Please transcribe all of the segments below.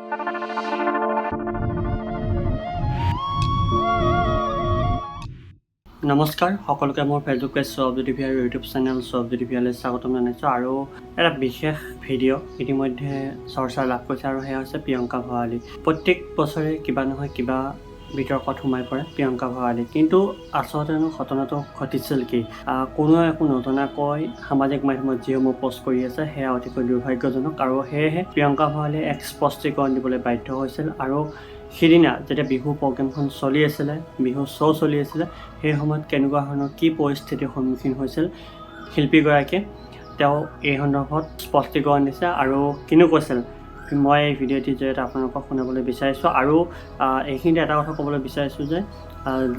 নমস্কাৰ সকলোকে মোৰ ফেচবুক পেজ সৌৰভজ্যোতি ভি আৰু ইউটিউব চেনেল সৌৰভজ্যোতি ভিলৈ স্বাগতম জনাইছোঁ আৰু এটা বিশেষ ভিডিঅ' ইতিমধ্যে চৰ্চা লাভ কৰিছে আৰু সেয়া হৈছে প্ৰিয়ংকা ভৰালী। প্ৰত্যেক বছৰে কিবা নহয় কিবা বিতৰ্কত সোমাই পৰে প্ৰিয়ংকা ভৰালী, কিন্তু আচলতেনো ঘটনাটো ঘটিছিল কি? কোনোৱে একো নজনাকৈ সামাজিক মাধ্যমত যিসমূহ পোষ্ট কৰি আছে সেয়া অতিকৈ দুৰ্ভাগ্যজনক আৰু সেয়েহে প্ৰিয়ংকা ভৰালীয়ে এক স্পষ্টীকৰণ দিবলৈ বাধ্য হৈছিল। আৰু সিদিনা যেতিয়া বিহু প্ৰগ্ৰেমখন চলি আছিলে, বিহু শ্ব' চলি আছিলে, সেই সময়ত কেনেকুৱা ধৰণৰ কি পৰিস্থিতিৰ সন্মুখীন হৈছিল শিল্পীগৰাকীয়ে, তেওঁ এই সন্দৰ্ভত স্পষ্টীকৰণ দিছে আৰু কিনো কৈছিল মই এই ভিডিঅ'টিৰ জৰিয়তে আপোনালোকক শুনাবলৈ বিচাৰিছোঁ। আৰু এইখিনিতে এটা কথা ক'বলৈ বিচাৰিছোঁ যে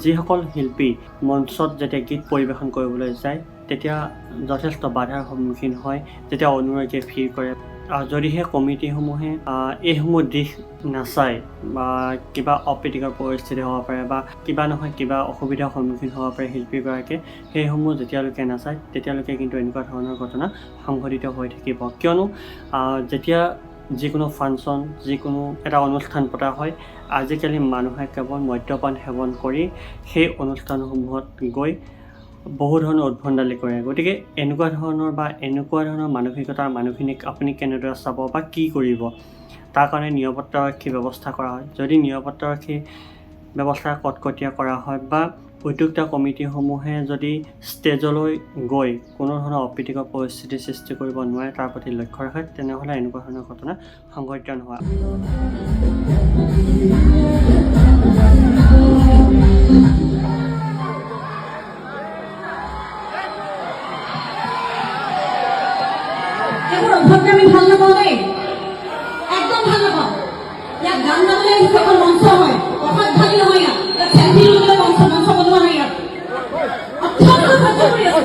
যিসকল শিল্পী মঞ্চত যেতিয়া গীত পৰিৱেশন কৰিবলৈ যায় তেতিয়া যথেষ্ট বাধাৰ সন্মুখীন হয়, যেতিয়া অনুৰাগীয়ে ভিৰ কৰে। যদিহে কমিটিসমূহে এইসমূহ দিশ নাচায় বা কিবা অপ্ৰীতিকৰ পৰিস্থিতি হ'ব পাৰে বা কিবা নহয় কিবা অসুবিধাৰ সন্মুখীন হ'ব পাৰে শিল্পীগৰাকীয়ে, সেইসমূহ যেতিয়ালৈকে নাচায় তেতিয়ালৈকে কিন্তু এনেকুৱা ধৰণৰ ঘটনা সংঘটিত হৈ থাকিব। কিয়নো যেতিয়া যিকোনো ফাংচন, যিকোনো এটা অনুষ্ঠান পতা হয়, আজিকালি মানুহে কেৱল মদ্যপান সেৱন কৰি সেই অনুষ্ঠানসমূহত গৈ বহু ধৰণৰ উদ্ভণ্ডালি কৰে। গতিকে এনেকুৱা ধৰণৰ মানসিকতাৰ মানুহখিনিক আপুনি কেনেদৰে চাব বা কি কৰিব, তাৰ কাৰণে নিৰাপত্তাৰক্ষী ব্যৱস্থা কৰা হয়। যদি নিৰাপত্তাৰক্ষী ব্যৱস্থা কটকটীয়া কৰা হয় বা উদ্যোক্তা কমিটিসমূহে যদি ষ্টেজলৈ গৈ কোনো ধৰণৰ অপ্ৰীতিকৰ পৰিস্থিতিৰ সৃষ্টি কৰিব নোৱাৰে তাৰ প্ৰতি লক্ষ্য ৰাখে, তেনেহ'লে এনেকুৱা ধৰণৰ ঘটনা সংঘটিত নহয়। আমি ভাল নাপাওঁ দেই, একদম ভাল নাপাওঁ। ইয়াত গান গাবলৈ এখন মঞ্চ হয়, কথাত ঢালি নহয়। ইয়াত চেল্ফি ল'বলৈ মঞ্চ বনোৱা নাই। ইয়াত অত্যন্ত সহ্য কৰি আছো।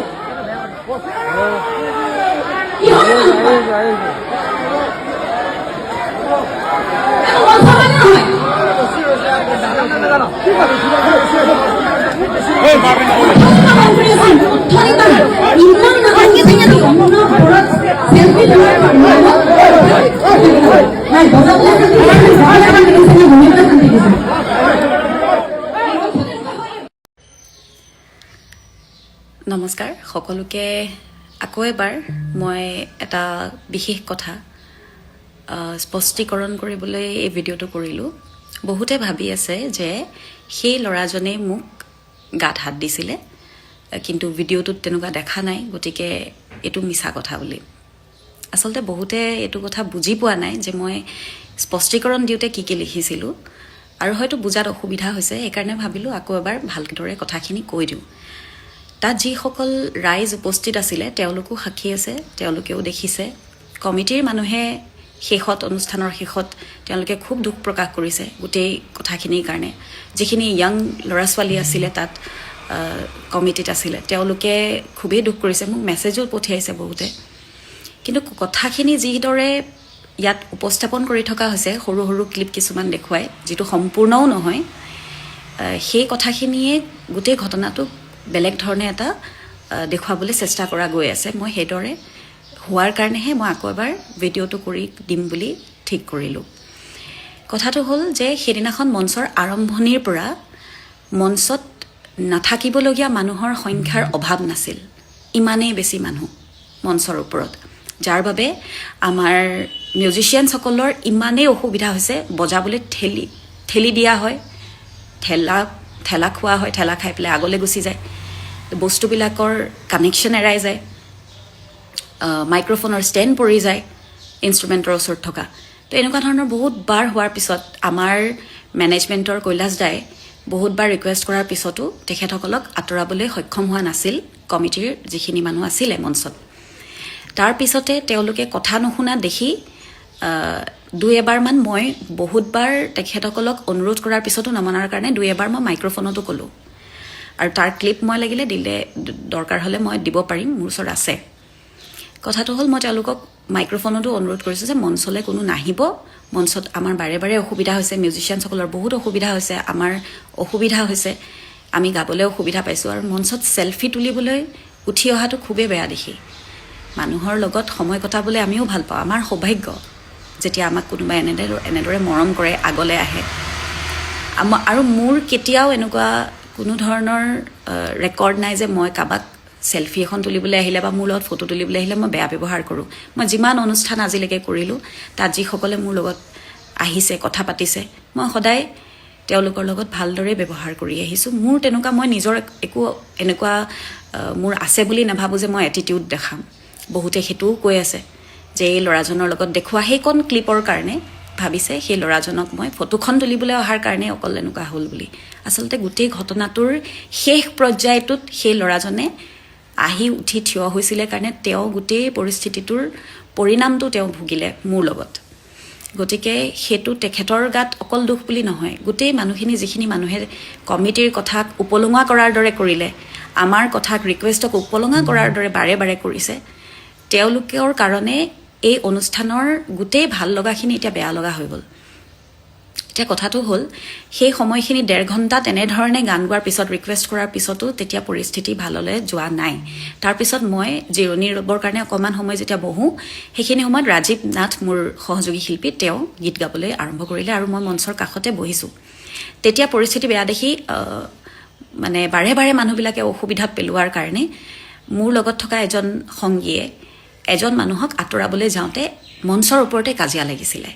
নমস্কাৰ সকলোকে। আকৌ এবাৰ মই এটা বিশেষ কথা স্পষ্টীকৰণ কৰিবলৈ এই ভিডিঅ'টো কৰিলোঁ। বহুতে ভাবি আছে যে সেই ল'ৰাজনে মোক গাত হাত দিছিলে, কিন্তু ভিডিঅ'টোত তেনেকুৱা দেখা নাই, গতিকে এইটো মিছা কথা বুলি। আচলতে বহুতে এইটো কথা বুজি পোৱা নাই যে মই স্পষ্টীকৰণ দিওঁতে কি কি লিখিছিলোঁ আৰু হয়তো বুজাত অসুবিধা হৈছে, সেইকাৰণে ভাবিলোঁ আকৌ এবাৰ ভালদৰে কথাখিনি কৈ দিওঁ। তাত যিসকল ৰাইজ উপস্থিত আছিলে তেওঁলোকো সাক্ষী আছে, তেওঁলোকেও দেখিছে। কমিটিৰ মানুহে অনুষ্ঠানৰ শেষত তেওঁলোকে খুব দুখ প্ৰকাশ কৰিছে গোটেই কথাখিনিৰ কাৰণে। যিখিনি য়াং ল'ৰা ছোৱালী আছিলে তাত কমিটিত আছিলে তেওঁলোকে খুবেই দুখ কৰিছে, মোক মেছেজো পঠিয়াইছে বহুতে। কিন্তু কথাখিনি যিদৰে ইয়াত উপস্থাপন কৰি থকা হৈছে, সৰু সৰু ক্লিপ কিছুমান দেখুৱাই, যিটো সম্পূৰ্ণও নহয়, সেই কথাখিনিয়ে গোটেই ঘটনাটোক বেলেগ ধৰণে এটা দেখুৱাবলৈ চেষ্টা কৰা গৈ আছে। মই সেইদৰে হোৱাৰ কাৰণেহে মই আকৌ এবাৰ ভিডিঅ'টো কৰি দিম বুলি ঠিক কৰিলোঁ। কথাটো হ'ল যে সেইদিনাখন মঞ্চৰ আৰম্ভণিৰ পৰা মঞ্চত নাথাকিবলগীয়া মানুহৰ সংখ্যাৰ অভাৱ নাছিল। ইমানেই বেছি মানুহ মঞ্চৰ ওপৰত, যাৰ বাবে আমাৰ মিউজিচিয়ানসকলৰ ইমানেই অসুবিধা হৈছে। বজাবলৈ ঠেলি দিয়া হয়, ঠেলা খোৱা হয়, ঠেলা খাই পেলাই আগলৈ গুচি যায়, বস্তুবিলাকৰ কানেকশ্যন এৰাই যায়, মাইক্ৰফোনৰ ষ্টেণ্ড পৰি যায় ইনষ্ট্ৰুমেণ্টৰ ওচৰত থকা। তো এনেকুৱা ধৰণৰ বহুত বাৰ হোৱাৰ পিছত আমাৰ মেনেজমেণ্টৰ কৈলাশ দাই বহুতবাৰ ৰিকুৱেষ্ট কৰাৰ পিছতো তেখেতসকলক আঁতৰাবলৈ সক্ষম হোৱা নাছিল কমিটিৰ যিখিনি মানুহ আছিলে মঞ্চত। তাৰ পিছতে তেওঁলোকে কথা নুশুনা দেখি দুই এবাৰমান মই বহুতবাৰ তেখেতসকলক অনুৰোধ কৰাৰ পিছতো নমনাৰ কাৰণে দুই এবাৰ মই মাইক্ৰফোনতো ক'লোঁ, আৰু তাৰ ক্লিপ মই লাগিলে দৰকাৰ হ'লে মই দিব পাৰিম, মোৰ ওচৰত আছে। কথাটো হ'ল মই তেওঁলোকক মাইক্ৰফোনতো অনুৰোধ কৰিছোঁ যে মঞ্চলৈ কোনো নাহিব, মঞ্চত আমাৰ বাৰে বাৰে অসুবিধা হৈছে, মিউজিচিয়ানসকলৰ বহুত অসুবিধা হৈছে, আমাৰ অসুবিধা হৈছে, আমি গাবলৈ অসুবিধা পাইছোঁ, আৰু মঞ্চত চেল্ফি তুলিবলৈ উঠি অহাটো খুবেই বেয়া দেখি। মানুহৰ লগত সময় কটাবলৈ আমিও ভাল পাওঁ, আমাৰ সৌভাগ্য যেতিয়া আমাক কোনোবাই এনেদৰে মৰম কৰে, আগলৈ আহে। আৰু মোৰ কেতিয়াও এনেকুৱা কোনো ধৰণৰ ৰেকৰ্ড নাই যে মই কাৰোবাক চেলফি এখন তুলিবলৈ আহিলে বা মোৰ লগত ফটো তুলিবলৈ আহিলে মই বেয়া ব্যৱহাৰ কৰোঁ। মই যিমান অনুষ্ঠান আজিলৈকে কৰিলোঁ, তাত যিসকলে মোৰ লগত আহিছে, কথা পাতিছে, মই সদায় তেওঁলোকৰ লগত ভালদৰে ব্যৱহাৰ কৰি আহিছোঁ। মোৰ তেনেকুৱা মই নিজৰ একো এনেকুৱা মোৰ আছে বুলি নাভাবোঁ যে মই এটিটিউড দেখাম। বহুতে সেইটোও কৈ আছে যে এই ল'ৰাজনৰ লগত দেখুওৱা সেইকণ ক্লিপৰ কাৰণে ভাবিছে সেই ল'ৰাজনক মই ফটোখন তুলিবলৈ অহাৰ কাৰণে অকল এনেকুৱা হ'ল বুলি। আচলতে গোটেই ঘটনাটোৰ শেষ পৰ্যায়টোত সেই ল'ৰাজনে আহি উঠি থিয় হৈছিলে কাৰণে তেওঁ গোটেই পৰিস্থিতিটোৰ পৰিণামটো তেওঁ ভুগিলে মোৰ লগত। গতিকে সেইটো তেখেতৰ গাত অকল দুখ বুলি নহয়, গোটেই মানুহখিনি যিখিনি মানুহে কমিটিৰ কথাক উপলুঙা কৰাৰ দৰে কৰিলে, আমাৰ কথাক ৰিকুৱেষ্টক উপলুঙা কৰাৰ দৰে বাৰে বাৰে কৰিছে, তেওঁলোকৰ কাৰণে এই অনুষ্ঠানৰ গোটেই ভাল লগাখিনি এতিয়া বেয়া লগা হৈ গ'ল। এতিয়া কথাটো হ'ল সেই সময়খিনি 1.5 ঘণ্টা তেনেধৰণে গান গোৱাৰ পিছত, ৰিকুৱেষ্ট কৰাৰ পিছতো তেতিয়া পৰিস্থিতি ভাললৈ যোৱা নাই। তাৰপিছত মই জিৰণি ল'বৰ কাৰণে অকণমান সময় যেতিয়া বহোঁ, সেইখিনি সময়ত ৰাজীৱ নাথ, মোৰ সহযোগী শিল্পী, তেওঁ গীত গাবলৈ আৰম্ভ কৰিলে আৰু মই মঞ্চৰ কাষতে বহিছোঁ। তেতিয়া পৰিস্থিতি বেয়া দেখি মানে বাৰে বাৰে মানুহবিলাকে অসুবিধাত পেলোৱাৰ কাৰণে মোৰ লগত থকা এজন সংগীয়ে এজন মানুহক আঁতৰাবলৈ যাওঁতে মঞ্চৰ ওপৰতে কাজিয়া লাগিছিলে।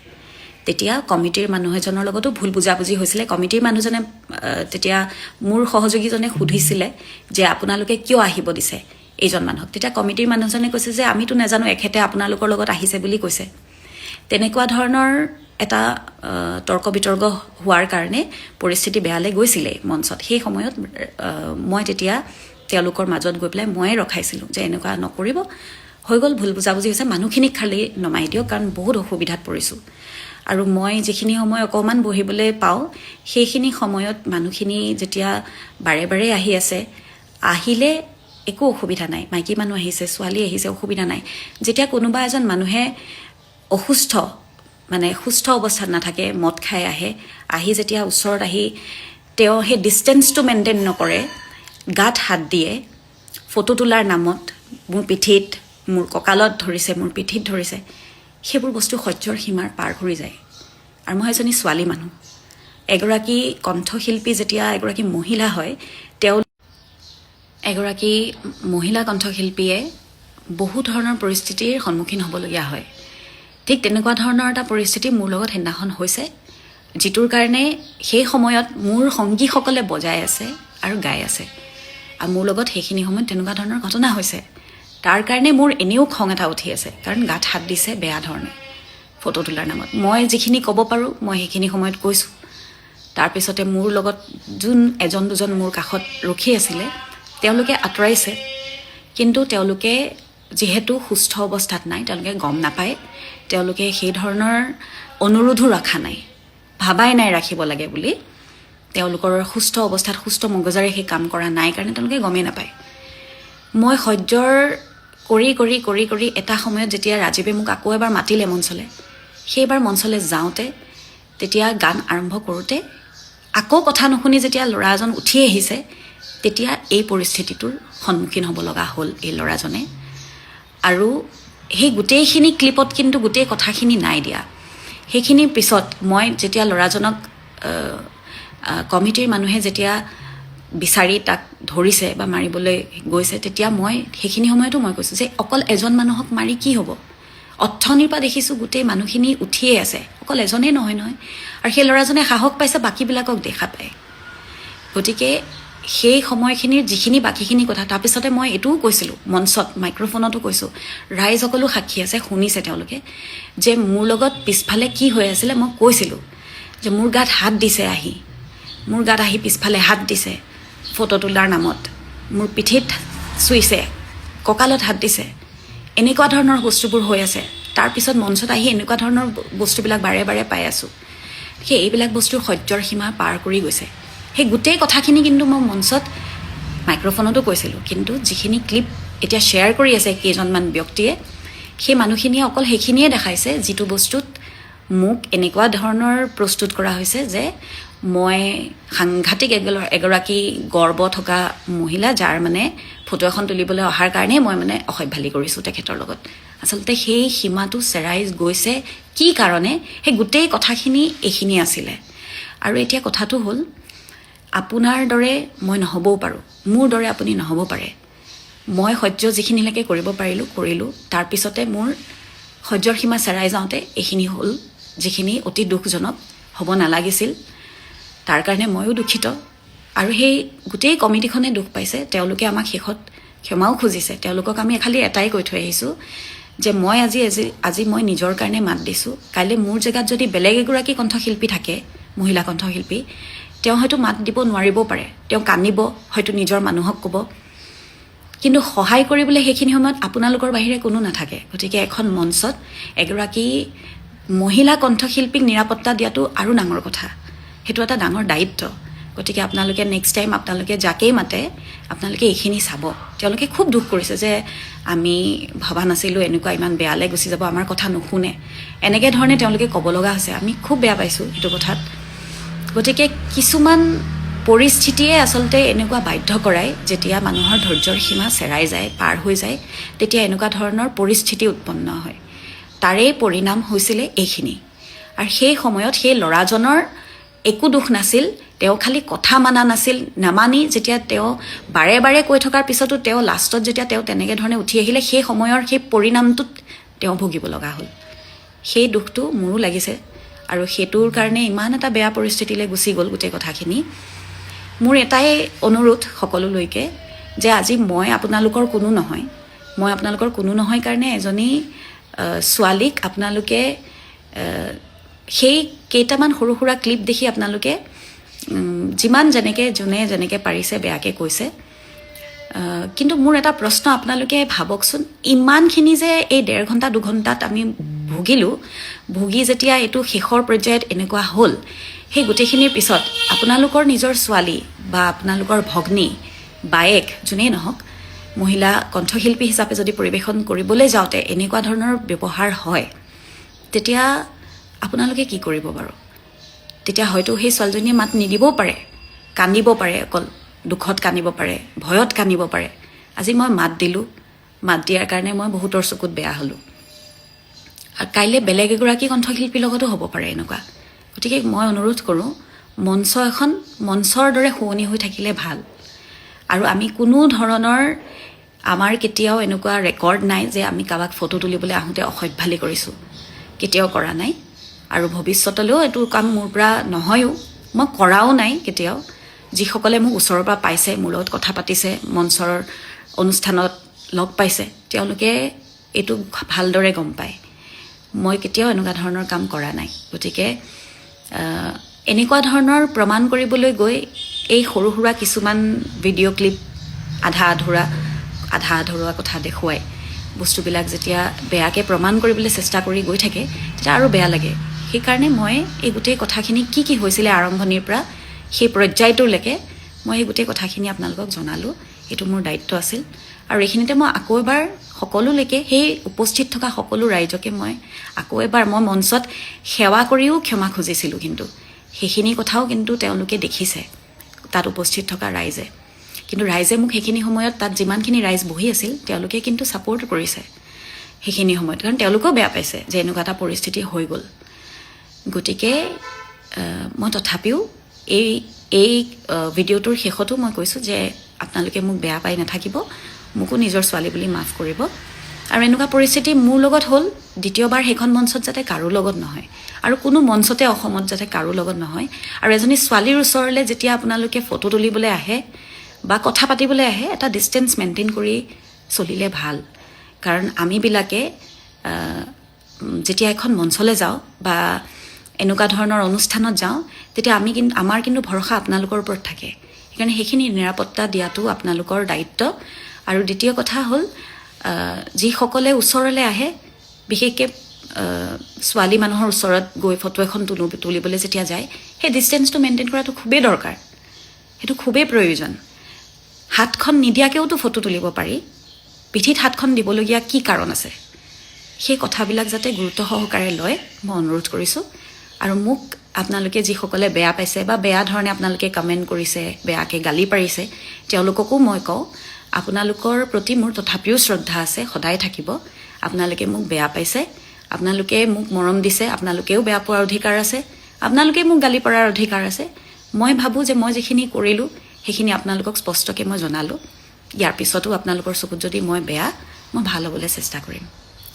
তেতিয়া কমিটিৰ মানুহ এজনৰ লগতো ভুল বুজাবুজি হৈছিলে। কমিটিৰ মানুহজনে তেতিয়া মোৰ সহযোগীজনে সুধিছিলে যে আপোনালোকে কিয় আহিব দিছে এইজন মানুহক। তেতিয়া কমিটিৰ মানুহজনে কৈছে যে আমিতো নাজানো, এখেতে আপোনালোকৰ লগত আহিছে বুলি কৈছে। তেনেকুৱা ধৰণৰ এটা তৰ্ক বিতৰ্ক হোৱাৰ কাৰণে পৰিস্থিতি বেয়ালৈ গৈছিলে মঞ্চত। সেই সময়ত মই তেতিয়া তেওঁলোকৰ মাজত গৈ পেলাই ময়ে ৰখাইছিলোঁ যে এনেকুৱা নকৰিব, হৈ গ'ল, ভুল বুজাবুজি হৈছে, মানুহখিনিক খালি নমাই দিয়ক, কাৰণ বহুত অসুবিধাত পৰিছোঁ। আৰু মই যিখিনি সময় অকণমান বহিবলৈ পাওঁ, সেইখিনি সময়ত মানুহখিনি যেতিয়া বাৰে বাৰে আহি আছে, আহিলে একো অসুবিধা নাই, মাইকী মানুহ আহিছে, ছোৱালী আহিছে, অসুবিধা নাই। যেতিয়া কোনোবা এজন মানুহে অসুস্থ, মানে সুস্থ অৱস্থাত নাথাকে, মদ খাই আহি যেতিয়া ওচৰত আহি তেওঁ সেই ডিষ্টেঞ্চটো মেইনটেইন নকৰে, গাত হাত দিয়ে, ফটো তোলাৰ নামত মোৰ পিঠিত, মোৰ কঁকালত ধৰিছে, মোৰ পিঠিত ধৰিছে, সেইবোৰ বস্তু সহ্যৰ সীমাৰ পাৰ কৰি যায়। আৰু মই এজনী ছোৱালী মানুহ, এগৰাকী কণ্ঠশিল্পী যেতিয়া এগৰাকী মহিলা হয়, এগৰাকী মহিলা কণ্ঠশিল্পীয়ে বহু ধৰণৰ পৰিস্থিতিৰ সন্মুখীন হ'বলগীয়া হয়। ঠিক তেনেকুৱা ধৰণৰ এটা পৰিস্থিতি মোৰ লগত সেইদিনাখন হৈছে, যিটোৰ কাৰণে সেই সময়ত মোৰ সংগীসকলে বজাই আছে আৰু গাই আছে, আৰু মোৰ লগত সেইখিনি সময়ত তেনেকুৱা ধৰণৰ ঘটনা হৈছে। তাৰ কাৰণে মোৰ এনেও খং এটা উঠি আছে, কাৰণ গাত হাত দিছে বেয়া ধৰণে ফটো তোলাৰ নামত। মই যিখিনি ক'ব পাৰোঁ মই সেইখিনি সময়ত কৈছোঁ। তাৰপিছতে মোৰ লগত যোন এজন দুজন মোৰ কাষত ৰখি আছিলে, তেওঁলোকে আঁতৰাইছে, কিন্তু তেওঁলোকে যিহেতু সুস্থ অৱস্থাত নাই, তেওঁলোকে গম নাপায়, তেওঁলোকে সেই ধৰণৰ অনুৰোধো ৰখা নাই, ভাবাই নাই ৰাখিব লাগে বুলি। তেওঁলোকৰ সুস্থ অৱস্থাত সুস্থ মগজেৰে সেই কাম কৰা নাই কাৰণে তেওঁলোকে গমেই নাপায়। মই সহ্যৰ কৰি কৰি কৰি কৰি এটা সময়ত যেতিয়া ৰাজীৱে মোক আকৌ এবাৰ মাতিলে মঞ্চলৈ, সেইবাৰ মঞ্চলৈ যাওঁতে, তেতিয়া গান আৰম্ভ কৰোঁতে আকৌ কথা নুশুনি যেতিয়া ল'ৰা এজন উঠি আহিছে, তেতিয়া এই পৰিস্থিতিটোৰ সন্মুখীন হ'ব লগা হ'ল এই ল'ৰাজনে। আৰু সেই গোটেইখিনি ক্লিপত কিন্তু গোটেই কথাখিনি নাই দিয়া। সেইখিনিৰ পিছত মই যেতিয়া ল'ৰাজনক কমিটিৰ মানুহে যেতিয়া বিচাৰি তাক ধৰিছে বা মাৰিবলৈ গৈছে, তেতিয়া মই সেইখিনি সময়তো মই কৈছোঁ যে অকল এজন মানুহক মাৰি কি হ'ব? অথনিৰ পৰা দেখিছোঁ গোটেই মানুহখিনি উঠিয়ে আছে, অকল এজনেই নহয়। আৰু সেই ল'ৰাজনে সাহস পাইছে বাকীবিলাকক দেখা পায়। গতিকে সেই সময়খিনিৰ যিখিনি বাকীখিনি কথা, তাৰপিছতে মই এইটোও কৈছিলোঁ মঞ্চত, মাইক্ৰফোনতো কৈছোঁ, ৰাইজসকলো সাক্ষী আছে, শুনিছে তেওঁলোকে, যে মোৰ লগত পিছফালে কি হৈ আছিলে। মই কৈছিলোঁ যে মোৰ গাত হাত দিছে, মোৰ গাত আহি পিছফালে হাত দিছে ফটো তোলাৰ নামত, মোৰ পিঠিত চুইছে, কঁকালত হাত দিছে, এনেকুৱা ধৰণৰ বস্তুবোৰ হৈ আছে। তাৰপিছত মঞ্চত আহি এনেকুৱা ধৰণৰ বস্তুবিলাক বাৰে বাৰে পাই আছোঁ। সেই এইবিলাক বস্তুৰ সহ্যৰ সীমা পাৰ কৰি গৈছে। সেই গোটেই কথাখিনি কিন্তু মই মঞ্চত মাইক্ৰফোনতো কৈছিলোঁ, কিন্তু যিখিনি ক্লিপ এতিয়া শ্বেয়াৰ কৰি আছে কেইজনমান ব্যক্তিয়ে, সেই মানুহখিনিয়ে অকল সেইখিনিয়ে দেখাইছে যিটো বস্তুত মোক এনেকুৱা ধৰণৰ প্ৰস্তুত কৰা হৈছে যে মই সাংঘাতিক এগৰাকী গৰ্ব থকা মহিলা, যাৰ মানে ফটো এখন তুলিবলৈ অহাৰ কাৰণেই মই মানে অসভ্যালি কৰিছোঁ তেখেতৰ লগত। আচলতে সেই সীমাটো চেৰাই গৈছে কি কাৰণে, সেই গোটেই কথাখিনি এইখিনি আছিলে। আৰু এতিয়া কথাটো হ'ল, আপোনাৰ দৰে মই নহ'বও পাৰোঁ, মোৰ দৰে আপুনি নহ'ব পাৰে। মই সহ্য যিখিনিলৈকে কৰিব কৰিলোঁ। তাৰপিছতে মোৰ সহ্যৰ সীমা চেৰাই যাওঁতে এইখিনি হ'ল, যিখিনি অতি দুখজনক, হ'ব নালাগিছিল। তাৰ কাৰণে ময়ো দুখিত। আৰু সেই গোটেই কমিটিখনে দুখ পাইছে। তেওঁলোকে আমাক শেষত ক্ষমাও খুজিছে। তেওঁলোকক আমি খালি এটাই কৈ থৈ আহিছোঁ যে মই আজি মই নিজৰ কাৰণে মাত দিছোঁ। কাইলৈ মোৰ জেগাত যদি বেলেগ এগৰাকী কণ্ঠশিল্পী থাকে, মহিলা কণ্ঠশিল্পী, তেওঁ হয়তো মাত দিব নোৱাৰিবও পাৰে, তেওঁ কান্দিব, হয়তো নিজৰ মানুহক ক'ব, কিন্তু সহায় কৰিবলৈ সেইখিনি সময়ত আপোনালোকৰ বাহিৰে কোনো নাথাকে। গতিকে এখন মঞ্চত এগৰাকী মহিলা কণ্ঠশিল্পীক নিৰাপত্তা দিয়াটো আৰু ডাঙৰ কথা, সেইটো এটা ডাঙৰ দায়িত্ব। গতিকে আপোনালোকে নেক্সট টাইম আপোনালোকে যাকেই মাতে আপোনালোকে এইখিনি চাব। তেওঁলোকে খুব দুখ কৰিছে যে আমি ভবা নাছিলোঁ এনেকুৱা ইমান বেয়ালৈ গুচি যাব, আমাৰ কথা নুশুনে, এনেকৈ ধৰণে তেওঁলোকে ক'ব লগা হৈছে। আমি খুব বেয়া পাইছোঁ এইটো কথাত। গতিকে কিছুমান পৰিস্থিতিয়ে আচলতে এনেকুৱা বাধ্য কৰায়, যেতিয়া মানুহৰ ধৈৰ্যৰ সীমা চেৰাই যায়, পাৰ হৈ যায়, তেতিয়া এনেকুৱা ধৰণৰ পৰিস্থিতি উৎপন্ন হয়। তাৰেই পৰিণাম হৈছিলে এইখিনি। আৰু সেই সময়ত সেই ল'ৰাজনৰ একো দুখ নাছিল, তেওঁ খালি কথা মানা নাছিল। নামানি যেতিয়া তেওঁ বাৰে বাৰে কৈ থকাৰ পিছতো তেওঁ লাষ্টত যেতিয়া তেওঁ তেনেকৈ ধৰণে উঠি আহিলে, সেই সময়ৰ সেই পৰিণামটোত তেওঁ ভুগিব লগা হ'ল। সেই দুখটো মোৰো লাগিছে। আৰু সেইটোৰ কাৰণে ইমান এটা বেয়া পৰিস্থিতিলৈ গুচি গ'ল গোটেই কথাখিনি। মোৰ এটাই অনুৰোধ সকলোলৈকে যে আজি মই আপোনালোকৰ কোনো নহয় কাৰণে এজনী ছোৱালীক আপোনালোকে সেই কেইটামান সৰু সুৰা ক্লিপ দেখি আপোনালোকে যিমান যোনে যেনেকৈ পাৰিছে বেয়াকৈ কৈছে। কিন্তু মোৰ এটা প্ৰশ্ন, আপোনালোকে ভাবকচোন, ইমানখিনি যে এই 1.5 ঘণ্টা 2 ঘণ্টাত আমি ভুগি যেতিয়া এইটো শেষৰ পৰ্যায়ত এনেকুৱা হ'ল, সেই গোটেইখিনিৰ পিছত আপোনালোকৰ নিজৰ ছোৱালী বা আপোনালোকৰ ভগ্নী, বায়েক, যোনেই নহওক, মহিলা কণ্ঠশিল্পী হিচাপে যদি পৰিৱেশন কৰিবলৈ যাওঁতে এনেকুৱা ধৰণৰ ব্যৱহাৰ হয়, তেতিয়া আপোনালোকে কি কৰিব বাৰু? তেতিয়া হয়তো সেই ছোৱালীজনীয়ে মাত নিদিবও পাৰে, কান্দিব পাৰে, অকল দুখত কান্দিব পাৰে, ভয়ত কান্দিব পাৰে। আজি মই মাত দিলোঁ, মাত দিয়াৰ কাৰণে মই বহুতৰ চকুত বেয়া হ'লোঁ। আৰু কাইলৈ বেলেগ এগৰাকী কণ্ঠশিল্পীৰ লগতো হ'ব পাৰে এনেকুৱা। গতিকে মই অনুৰোধ কৰোঁ, মঞ্চৰ দৰে শুৱনি হৈ থাকিলে ভাল। আৰু আমি কোনো ধৰণৰ, আমাৰ কেতিয়াও এনেকুৱা ৰেকৰ্ড নাই যে আমি কাৰোবাক ফটো তুলিবলৈ আহোঁতে অসভ্যালি কৰিছোঁ, কেতিয়াও কৰা নাই। আৰু ভৱিষ্যতলৈও এইটো কাম মোৰ পৰা নহয়ও, মই কৰাও নাই কেতিয়াও। যিসকলে মোক ওচৰৰ পৰা পাইছে, মোৰ লগত কথা পাতিছে, মঞ্চৰ অনুষ্ঠানত লগ পাইছে, তেওঁলোকে এইটো ভালদৰে গম পায়। মই কেতিয়াও এনেকুৱা ধৰণৰ কাম কৰা নাই। গতিকে এনেকুৱা ধৰণৰ প্ৰমাণ কৰিবলৈ গৈ এই সৰু সুৰা কিছুমান ভিডিঅ' ক্লিপ আধা আধৰুৱা কথা দেখুৱাই বস্তুবিলাক যেতিয়া বেয়াকৈ প্ৰমাণ কৰিবলৈ চেষ্টা কৰি গৈ থাকে, তেতিয়া আৰু বেয়া লাগে। সেইকাৰণে মই এই গোটেই কথাখিনি কি হৈছিলে আৰম্ভণিৰ পৰা সেই পৰ্যায়টোলৈকে মই এই গোটেই কথাখিনি আপোনালোকক জনালোঁ। এইটো মোৰ দায়িত্ব আছিল। আৰু এইখিনিতে মই আকৌ এবাৰ সকলোলৈকে, সেই উপস্থিত থকা সকলো ৰাইজকে মই মঞ্চত সেৱা কৰিও ক্ষমা খুজিছিলোঁ। কিন্তু সেইখিনি কথাও কিন্তু তেওঁলোকে দেখিছে, তাত উপস্থিত থকা ৰাইজে। কিন্তু ৰাইজে মোক সেইখিনি সময়ত, তাত যিমানখিনি ৰাইজ বহি আছিল, তেওঁলোকে কিন্তু ছাপোৰ্ট কৰিছে সেইখিনি সময়ত, কাৰণ তেওঁলোকেও বেয়া পাইছে যে এনেকুৱা এটা পৰিস্থিতি হৈ গ'ল। গতিকে মই তথাপিও এই ভিডিঅ'টোৰ শেষতো মই কৈছোঁ যে আপোনালোকে মোক বেয়া পাই নাথাকিব, মোকো নিজৰ ছোৱালী বুলি মাফ কৰিব। আৰু এনেকুৱা পৰিস্থিতি মোৰ লগত হ'ল, দ্বিতীয়বাৰ সেইখন মঞ্চত যাতে কাৰো লগত নহয়, আৰু কোনো মঞ্চতে অসমত যাতে কাৰো লগত নহয়। আৰু এজনী ছোৱালীৰ ওচৰলৈ যেতিয়া আপোনালোকে ফটো তুলিবলৈ আহে বা কথা পাতিবলৈ আহে, এটা ডিষ্টেঞ্চ মেইনটেইন কৰি চলিলে ভাল। কাৰণ আমিবিলাকে যেতিয়া এখন মঞ্চলৈ যাওঁ বা এনেকুৱা ধৰণৰ অনুষ্ঠানত যাওঁ, তেতিয়া আমাৰ কিন্তু ভৰসা আপোনালোকৰ ওপৰত থাকে। সেইকাৰণে সেইখিনি নিৰাপত্তা দিয়াটো আপোনালোকৰ দায়িত্ব। আৰু দ্বিতীয় কথা হ'ল, যিসকলে ওচৰলৈ আহে, বিশেষকৈ ছোৱালী মানুহৰ ওচৰত গৈ ফটো এখন তুলিবলৈ যেতিয়া যায়, সেই ডিষ্টেঞ্চটো মেইনটেইন কৰাটো খুবেই দৰকাৰ, সেইটো খুবেই প্ৰয়োজন। হাতখন নিদিয়াকৈওতো ফটো তুলিব পাৰি, পিঠিত হাতখন দিবলগীয়া কি কাৰণ আছে? সেই কথাবিলাক যাতে গুৰুত্ব সহকাৰে লয়, মই অনুৰোধ কৰিছোঁ। আৰু মোক আপোনালোকে যিসকলে বেয়া পাইছে বা বেয়া ধৰণে আপোনালোকে কমেণ্ট কৰিছে, বেয়াকৈ গালি পাৰিছে, তেওঁলোককো মই কওঁ, আপোনালোকৰ প্ৰতি মোৰ তথাপিও শ্ৰদ্ধা আছে, সদায় থাকিব। আপোনালোকে মোক বেয়া পাইছে, আপোনালোকে মোক মৰম দিছে, আপোনালোকেও বেয়া পোৱাৰ অধিকাৰ আছে, আপোনালোকে মোক গালি পৰাৰ অধিকাৰ আছে। মই ভাবোঁ যে মই যিখিনি কৰিলোঁ সেইখিনি আপোনালোকক স্পষ্টকৈ মই জনালোঁ। ইয়াৰ পিছতো আপোনালোকৰ চকুত যদি মই বেয়া, মই ভাল হ'বলৈ চেষ্টা কৰিম।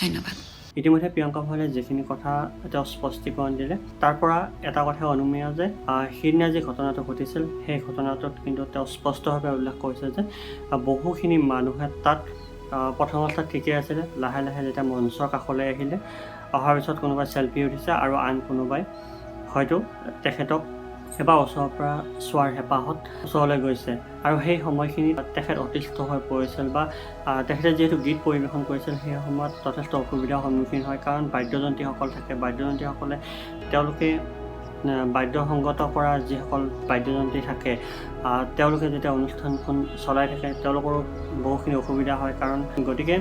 ধন্যবাদ। ইতিমধ্যে প্ৰিয়ংকা ভঁৰালীয়ে যিখিনি কথা তেওঁ স্পষ্টীকৰণ দিলে, তাৰ পৰা এটা কথা অনুমেয় যে সেইদিনা যি ঘটনাটো ঘটিছিল সেই ঘটনাটোত কিন্তু তেওঁ স্পষ্টভাৱে উল্লেখ কৰিছে যে বহুখিনি মানুহে তাত প্ৰথম অৱস্থাত ঠিকেই আছিলে, লাহে লাহে যেতিয়া মঞ্চৰ কাষলৈ আহিলে, অহাৰ পিছত কোনোবাই চেল্ফি উঠিছে আৰু আন কোনোবাই হয়তো তেখেতক এবাৰ ওচৰৰ পৰা চোৱাৰ হেঁপাহত ওচৰলৈ গৈছে আৰু সেই সময়খিনিত তেখেত অতিষ্ঠ হৈ পৰিছিল বা তেখেতে যিহেতু গীত পৰিৱেশন কৰিছিল সেই সময়ত যথেষ্ট অসুবিধাৰ সন্মুখীন হয়। কাৰণ বাদ্যযন্ত্ৰীসকল থাকে, বাদ্যযন্ত্ৰীসকলে তেওঁলোকে বাদ্যসংগত কৰা যিসকল বাদ্যযন্ত্ৰী থাকে তেওঁলোকে যেতিয়া অনুষ্ঠানখন চলাই থাকে তেওঁলোকৰো বহুখিনি অসুবিধা হয়। কাৰণ গতিকে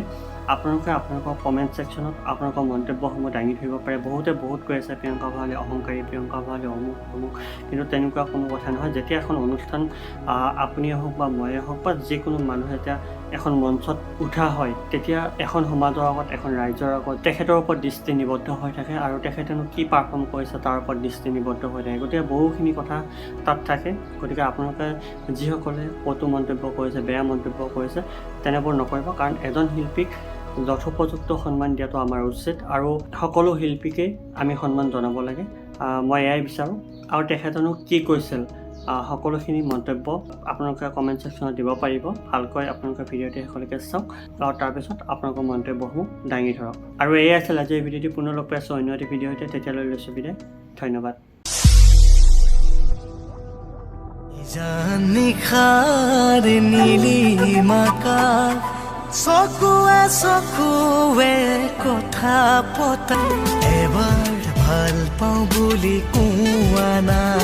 আপোনালোকে আপোনালোকৰ কমেণ্ট ছেকশ্যনত আপোনালোকৰ মন্তব্যসমূহ দাঙি ধৰিব পাৰে। বহুতে বহুত কৈ আছে প্ৰিয়ংকা ভঁৰালী অহংকাৰী, প্ৰিয়ংকা ভঁৰালী অমুক অমুক, কিন্তু তেনেকুৱা কোনো কথা নহয়। যেতিয়া এখন অনুষ্ঠান আপুনিয়ে হওক বা ময়ে হওক বা যিকোনো মানুহে যেতিয়া এখন মঞ্চত উঠা হয়, তেতিয়া এখন সমাজৰ আগত, এখন ৰাইজৰ আগত তেখেতৰ ওপৰত দৃষ্টি নিবদ্ধ হৈ থাকে আৰু তেখেতেনো কি পাৰফৰ্ম কৰিছে তাৰ ওপৰত দৃষ্টি নিবদ্ধ হৈ থাকে। গতিকে বহুখিনি কথা তাত থাকে। গতিকে আপোনালোকে যিসকলে কটু মন্তব্য কৰিছে, বেয়া মন্তব্য কৰিছে, তেনেবোৰ নকৰিব। কাৰণ এজন শিল্পীক যথোপযুক্ত সন্মান দিয়াটো আমাৰ উচিত আৰু সকলো শিল্পীকেই আমি সন্মান জনাব লাগে। মই এয়াই বিচাৰোঁ। আৰু তেখেতনো কি কৈছিল সকলোখিনি মন্তব্য আপোনালোকে কমেণ্ট ছেকশ্যনত দিব পাৰিব। ভালকৈ আপোনালোকে ভিডিঅ'টো শেষলৈকে চাওক আৰু তাৰপিছত আপোনালোকৰ মন্তব্যসমূহ দাঙি ধৰক। আৰু এয়াই আছিল আজি এই ভিডিঅ'টি। পুনৰ লগ পাই আছোঁ অন্য এটি ভিডিঅ'তে। তেতিয়ালৈ লৈছোঁ বিদায়। ধন্যবাদ। চকুৱে কথা পতা এবাৰ ভাল পাওঁ বুলি কোৱা নাই।